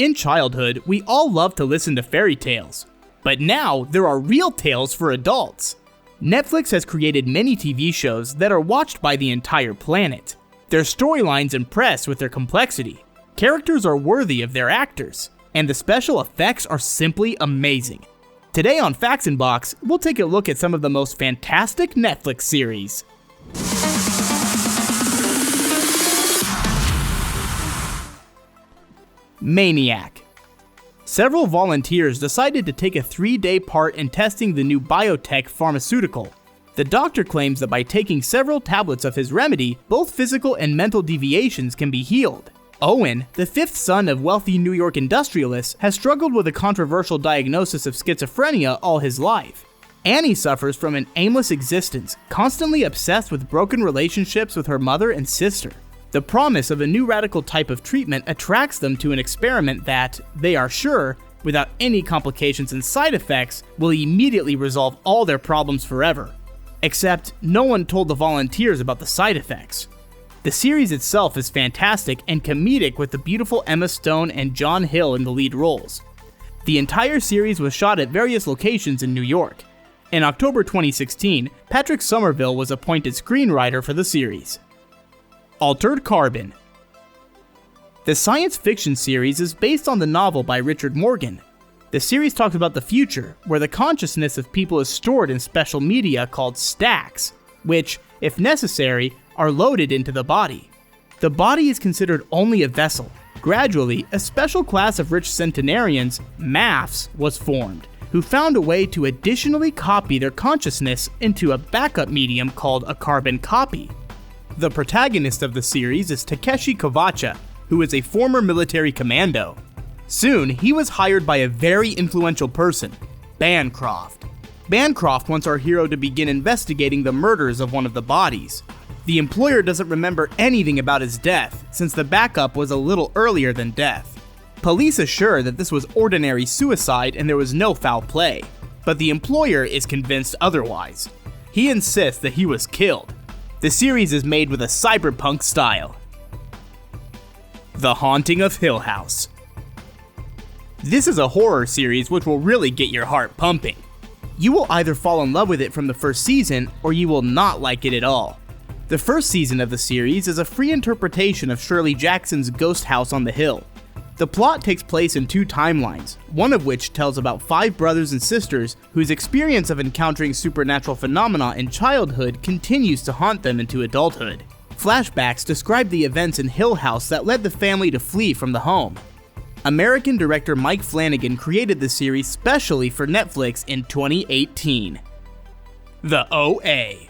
In childhood, we all loved to listen to fairy tales. But now, there are real tales for adults. Netflix has created many TV shows that are watched by the entire planet. Their storylines impress with their complexity. Characters are worthy of their actors. And the special effects are simply amazing. Today on Facts in Box, we'll take a look at some of the most fantastic Netflix series. Maniac. Several volunteers decided to take a 3-day part in testing the new biotech pharmaceutical. The doctor claims that by taking several tablets of his remedy, both physical and mental deviations can be healed. Owen, the fifth son of wealthy New York industrialists, has struggled with a controversial diagnosis of schizophrenia all his life. Annie suffers from an aimless existence, constantly obsessed with broken relationships with her mother and sister. The promise of a new radical type of treatment attracts them to an experiment that, they are sure, without any complications and side effects, will immediately resolve all their problems forever. Except, no one told the volunteers about the side effects. The series itself is fantastic and comedic with the beautiful Emma Stone and John Hill in the lead roles. The entire series was shot at various locations in New York. In October 2016, Patrick Somerville was appointed screenwriter for the series. Altered Carbon. The science fiction series is based on the novel by Richard Morgan. The series talks about the future, where the consciousness of people is stored in special media called stacks, which, if necessary, are loaded into the body. The body is considered only a vessel. Gradually, a special class of rich centenarians, MAFs, was formed, who found a way to additionally copy their consciousness into a backup medium called a carbon copy. The protagonist of the series is Takeshi Kovacha, who is a former military commando. Soon, he was hired by a very influential person, Bancroft. Bancroft wants our hero to begin investigating the murders of one of the bodies. The employer doesn't remember anything about his death, since the backup was a little earlier than death. Police assure that this was ordinary suicide and there was no foul play, but the employer is convinced otherwise. He insists that he was killed. The series is made with a cyberpunk style. The Haunting of Hill House. This is a horror series which will really get your heart pumping. You will either fall in love with it from the first season, or you will not like it at all. The first season of the series is a free interpretation of Shirley Jackson's Ghost House on the Hill. The plot takes place in 2 timelines, one of which tells about 5 brothers and sisters whose experience of encountering supernatural phenomena in childhood continues to haunt them into adulthood. Flashbacks describe the events in Hill House that led the family to flee from the home. American director Mike Flanagan created the series specially for Netflix in 2018. The OA.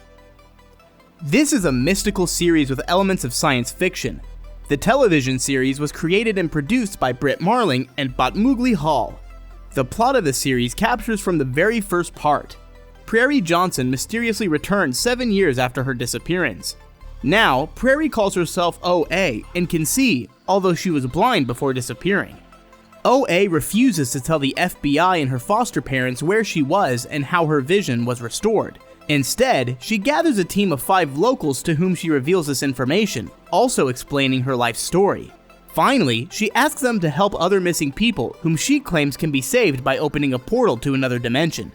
This is a mystical series with elements of science fiction. The television series was created and produced by Britt Marling and Batmugli Hall. The plot of the series captures from the very first part. Prairie Johnson mysteriously returns 7 years after her disappearance. Now, Prairie calls herself OA and can see, although she was blind before disappearing. OA refuses to tell the FBI and her foster parents where she was and how her vision was restored. Instead, she gathers a team of 5 locals to whom she reveals this information, also explaining her life story. Finally, she asks them to help other missing people whom she claims can be saved by opening a portal to another dimension.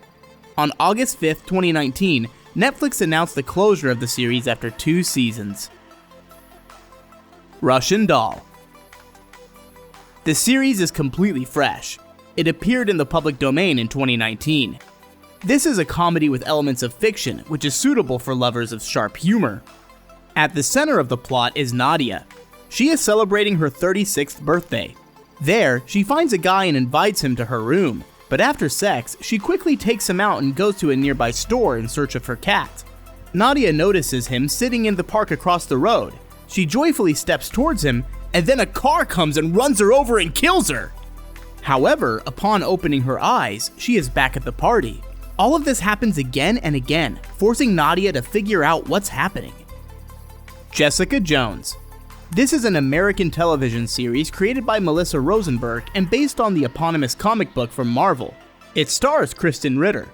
On August 5th, 2019, Netflix announced the closure of the series after 2 seasons. Russian Doll. The series is completely fresh. It appeared in the public domain in 2019. This is a comedy with elements of fiction, which is suitable for lovers of sharp humor. At the center of the plot is Nadia. She is celebrating her 36th birthday. There, she finds a guy and invites him to her room, but after sex, she quickly takes him out and goes to a nearby store in search of her cat. Nadia notices him sitting in the park across the road. She joyfully steps towards him, and then a car comes and runs her over and kills her. However, upon opening her eyes, she is back at the party. All of this happens again and again, forcing Nadia to figure out what's happening. Jessica Jones. This is an American television series created by Melissa Rosenberg and based on the eponymous comic book from Marvel. It stars Kristen Ritter.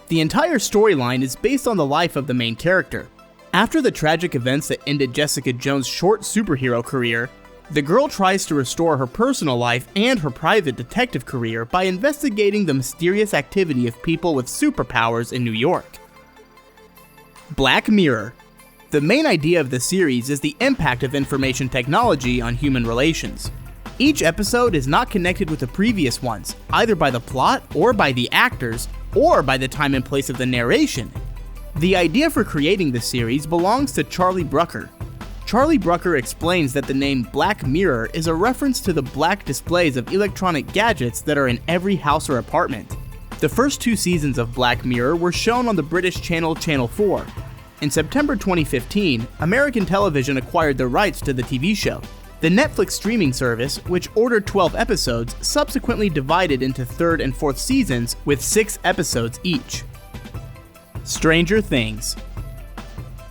The entire storyline is based on the life of the main character. After the tragic events that ended Jessica Jones' short superhero career, The girl tries to restore her personal life and her private detective career by investigating the mysterious activity of people with superpowers in New York. Black Mirror. The main idea of the series is the impact of information technology on human relations. Each episode is not connected with the previous ones, either by the plot or by the actors, or by the time and place of the narration. The idea for creating the series belongs to Charlie Brooker. Charlie Brooker explains that the name Black Mirror is a reference to the black displays of electronic gadgets that are in every house or apartment. The first 2 seasons of Black Mirror were shown on the British channel Channel 4. In September 2015, American Television acquired the rights to the TV show. The Netflix streaming service, which ordered 12 episodes, subsequently divided into 3rd and 4th seasons with 6 episodes each. Stranger Things.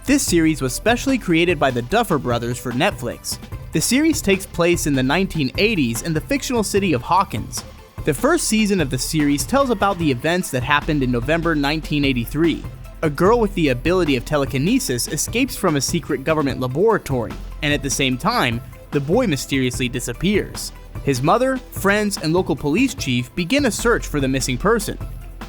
This series was specially created by the Duffer Brothers for Netflix. The series takes place in the 1980s in the fictional city of Hawkins. The first season of the series tells about the events that happened in November 1983. A girl with the ability of telekinesis escapes from a secret government laboratory, and at the same time, the boy mysteriously disappears. His mother, friends, and local police chief begin a search for the missing person.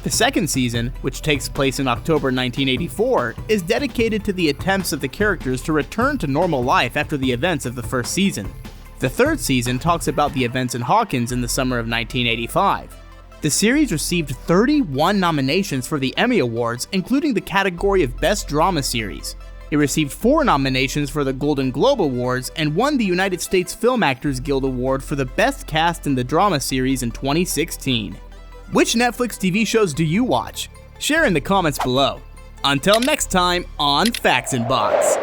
The second season, which takes place in October 1984, is dedicated to the attempts of the characters to return to normal life after the events of the first season. The third season talks about the events in Hawkins in the summer of 1985. The series received 31 nominations for the Emmy Awards, including the category of Best Drama Series. It received 4 nominations for the Golden Globe Awards and won the United States Film Actors Guild Award for the Best Cast in the Drama Series in 2016. Which Netflix TV shows do you watch? Share in the comments below. Until next time on Facts in Box.